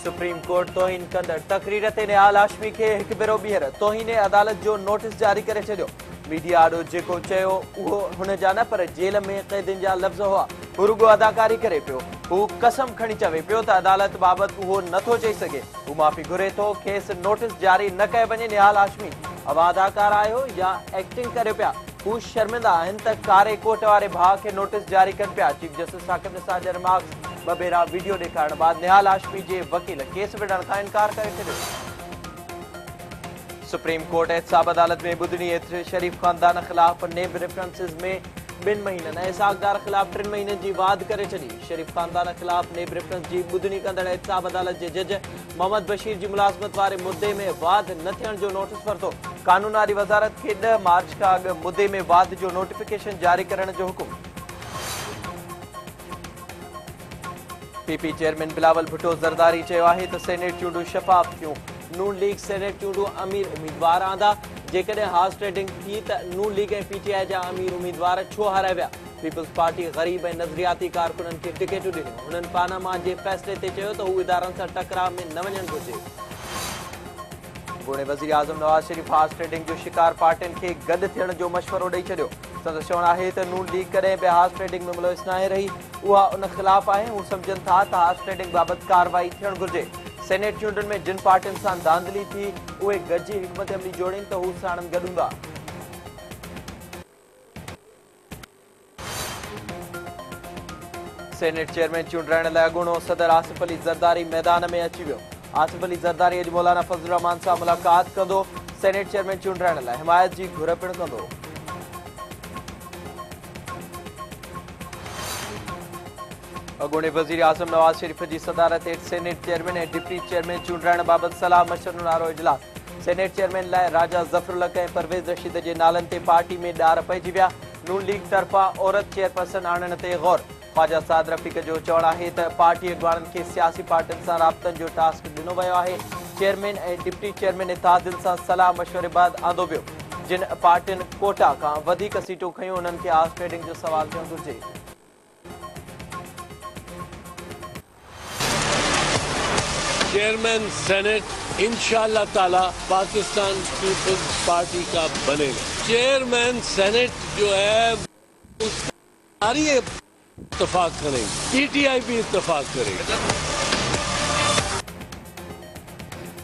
Supreme court तोहिन कंदड़ तकरीर ते निहाल हाशमी खे हिकु भेरो ॿीहर तोहिन अदालत जो नोटिस जारी करे छॾियो। मीडिया आॾो जेको चयो उहो हुन जा न पर जेल में क़ैदियुनि जा लफ़्ज़ हुआ। हू रुॻो अदाकारी करे पियो। हू कसम खणी चवे पियो त अदालत बाबति उहो नथो चई सघे। हू माफ़ी घुरे थो। खेसि नोटिस जारी न कयो वञे। निहाल हाशमी अवा अदाकार आहियो या एक्टिंग करे पिया। हू शर्मिंदा आहिनि त कारे कोट वारे भाउ खे नोटिस जारी कनि पिया। चीफ जस्टिस साकिब निसार जा रिमार्क्स ॿ भेरा वीडियो ॾेखारण बाद निहाल हाशमी जे वकील केस विढ़ण खां इनकार करे छॾियो। सुप्रीम कोर्ट एहतसाब अदालत में ॿुधणी हेठि शरीफ़ ख़ानदान ख़िलाफ़ नेब रेफरेंसिस में 2 महीननि ऐं इसहाक़दार ख़िलाफ़ 3 महीननि जी वाद करे छॾी। शरीफ़ ख़ानदान ख़िलाफ़ नेब रेफरेंस जी ॿुधणी कंदड़ एहतसाब अदालत जे जज मोहम्मद बशीर जी मुलाज़मत वारे मुद्दे में वाद न थियण जो नोटिस वरितो। कानूनारी वज़ारत खे 10 मार्च खां अॻु मुद्दे में वाद जो नोटिफिकेशन जारी करण जो हुकुम। पीपी चेयरमैन बिलावल भुट्टो ज़रदारी चयो आहे त सेनेट चूंडूं शफ़ाफ़ थियूं। नून लीग सेनेट चूंडूं अमीर उम्मीदवार आंदा। जेकॾहिं हार्स ट्रेडिंग थी त नून लीग ऐं पीटीआई जा अमीर उम्मीदवार छो हाराए विया। पीपल्स पार्टी ग़रीब ऐं नज़रियाती कारकुननि खे टिकेटूं ॾिनियूं। हुननि पानामा जे फ़ैसिले ते चयो त हू इदारनि सां टकराव में न वञणु घुरिजे। वज़ीर आज़म नवाज़ शरीफ़ हार्स ट्रेडिंग जो शिकार पार्टियुनि खे गॾु थियण जो मशवरो ॾेई छॾियो। संदसि चवणु आहे त नून लीग कॾहिं बि हार्स ट्रेडिंग में मुलविस नाहे रही। उहा उन ख़िलाफ़ आहे। हू सम्झनि था त हार्स ट्रेडिंग बाबति कार्रवाई थियणु घुरिजे। सेनेट चूंडुनि में जिन पार्टियुनि सां धांधली थी उहे गॾिजी हिकमत अमली जोड़ीनि त हू साणनि गॾु हूंदा। सेनेट चेयरमैन चूंडण लाइ अॻूणो सदर आसिफ अली ज़रदारी मैदान में अची वियो। आसिफ अली ज़रदारी अॼु मौलाना फज़लुर रहमान सां मुलाक़ात कंदो। सेनेट चेयरमैन चूंडण लाइ हिमायत जी घुर पिणु कंदो। अॻूणे वज़ीर आज़म नवाज़ शरीफ़ जी सदारत हेठि सेनेट चेयरमैन ऐं डिप्टी चेयरमैन चूंडण बाबति सलाह मशवरो वारो इजलास। सेनेट चेयरमैन लाइ राजा ज़फ़रुल ऐं परवेज़ रशीद जे नालनि ते पार्टी में ॾार पइजी विया। नून लीग तरफ़ां औरत चेयरपर्सन आणण ते ग़ौर। ख्वाजा साद रफ़ीक जो चवणु आहे त पार्टी अॻवाननि खे सियासी पार्टियुनि सां राब्तनि जो टास्क ॾिनो वियो आहे। चेयरमैन ऐं डिप्टी चेयरमैन इत्तेहादिन सां सलाह मशवरे बाद आंदो वियो। जिन पार्टियुनि कोटा खां वधीक सीटूं खयूं उन्हनि खे हार्स ट्रेडिंग जो सवाल थियणु घुरिजे। चेयरमैन सेनेट इंशाअल्लाह ताला पाकिस्तान पीपल्स पार्टी का बनेगा। चेयरमैन सेनेट जो है सारी इत्तेफाक करेंगे, पीटीआई भी इत्तेफाक करेगा।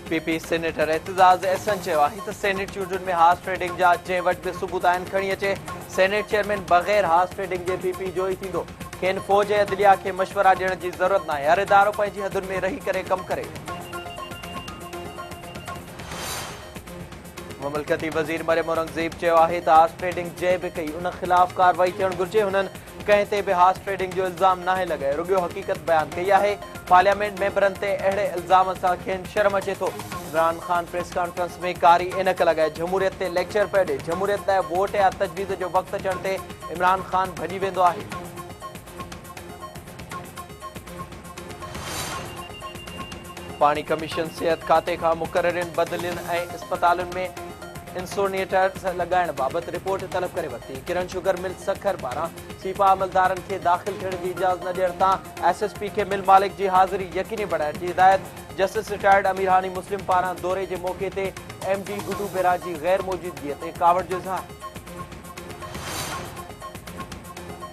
पीपी सेनेटर एतजाज़ एहसन चयो आहे त सेनेट चूंडुनि में हार्स ट्रेडिंग जा जंहिं वटि बि सबूत आहिनि खणी अचे। सेनेट चेयरमैन बग़ैर हार्स ट्रेडिंग जे पीपी जो ई थींदो। खेनि फ़ौज ऐं अदलिया खे मशवरा ॾियण जी ज़रूरत नाहे। हर इदारो पंहिंजी हदुनि में रही करे कमु करे। मुमलकती वज़ीर मरियम औरंगज़ेब चयो आहे त हार्स ट्रेडिंग जंहिं बि कई उन ख़िलाफ़ कार्रवाई थियणु घुरिजे। हुननि कंहिं ते बि हार्स ट्रेडिंग जो इल्ज़ाम नाहे लॻाए। रुॻो हक़ीक़त बयानु कई आहे। पार्लियामेंट मेंबरनि ते अहिड़े इल्ज़ाम सां खेनि शर्म अचे थो। इमरान ख़ान प्रेस कॉन्फ्रेंस में कारी इनक लॻाए जमहूरियत ते लेक्चर पियो ॾे। जमहूरियत लाइ वोट या तजवीज़ जो वक़्तु अचण ते इमरान ख़ान भॼी वेंदो आहे। पाणी कमीशन सिहत खाते खां मुक़ररियुनि बदिलियुनि ऐं अस्पतालुनि में इंसोनिएटर्स लॻाइण बाबति रिपोर्ट तलब करे वरिती। किरण शुगर मिल सखर पारां सीपा अमलदारनि खे दाख़िल थियण जी इजाज़त न ॾियण तां एसएसपी खे मिल मालिक जी हाज़िरी यकीनी बणाइण जी हिदायत। जस्टिस रिटायर्ड अमीर हानी मुस्लिम पारां दौरे जे मौक़े ते एमडी गुडू बेरा जी गैर मौजूदगीअ ते कावड़ जो इज़हार।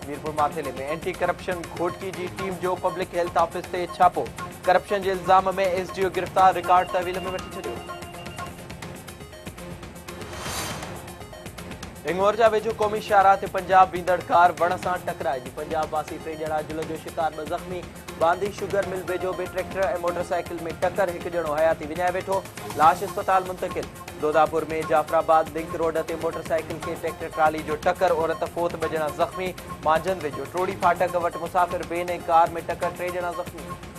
मीरपुर माथेले में एंटी करप्शन घोटकी जी टीम जो पब्लिक हेल्थ ऑफिस ते छापो। करप्शन जे इल्ज़ाम में एसडीओ गिरफ़्तार। रिकॉर्ड तहवील में वठी छॾियो। इंगोर जा वेझो क़ौमी शाहराह ते पंजाब बींदड़ कार वण सां टकराइजी। पंजाब वासी 3 ॼणा जुल जो शिकार 2 ज़ख़्मी। बांदी शुगर मिल वेझो बि ट्रैक्टर ऐं मोटरसाइकिल में टक्कर। 1 ॼणो हयाती विञाए वेठो। लाश अस्पताल मुंतकिल। दोदापुर में जाफराबाद लिंक रोड ते मोटरसाइकिल खे ट्रैक्टर ट्राली जो टक्कर। औरत फोत 2 ॼणा ज़ख़्मी। मांझंद वेझो ट्रोड़ी फाटक वटि मुसाफ़िर बेन ऐं कार में टक्कर 3 ॼणा ज़ख़्मी।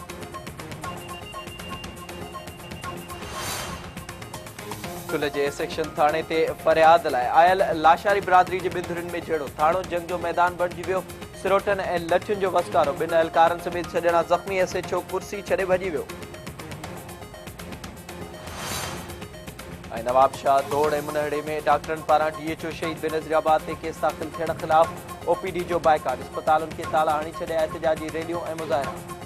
कुल जे सेक्शन थाणे ते फरियाद लाइ आयल लाशारी बिरादरी जे बिंदुरनि में झेड़ो। थाणो जंग जो मैदान बणिजी वियो। सिरोटनि ऐं लठियुनि जो वसकारो। 2 एहलकारनि समेत 6 ॼणा ज़ख़्मी। एसएचओ कुर्सी छॾे भॼी वियो। ऐं नवाब शाह दौड़ ऐं मुनहड़े में डॉक्टरनि पारां डीएचओ शहीद बेनज़ीराबाद ते केस दाख़िल थियण ख़िलाफ़ ओपीडी जो बाइकाट। अस्पतालुनि खे ताला हणी छॾिया। एहतजाजी रैलियूं ऐं मुज़ाहिरा।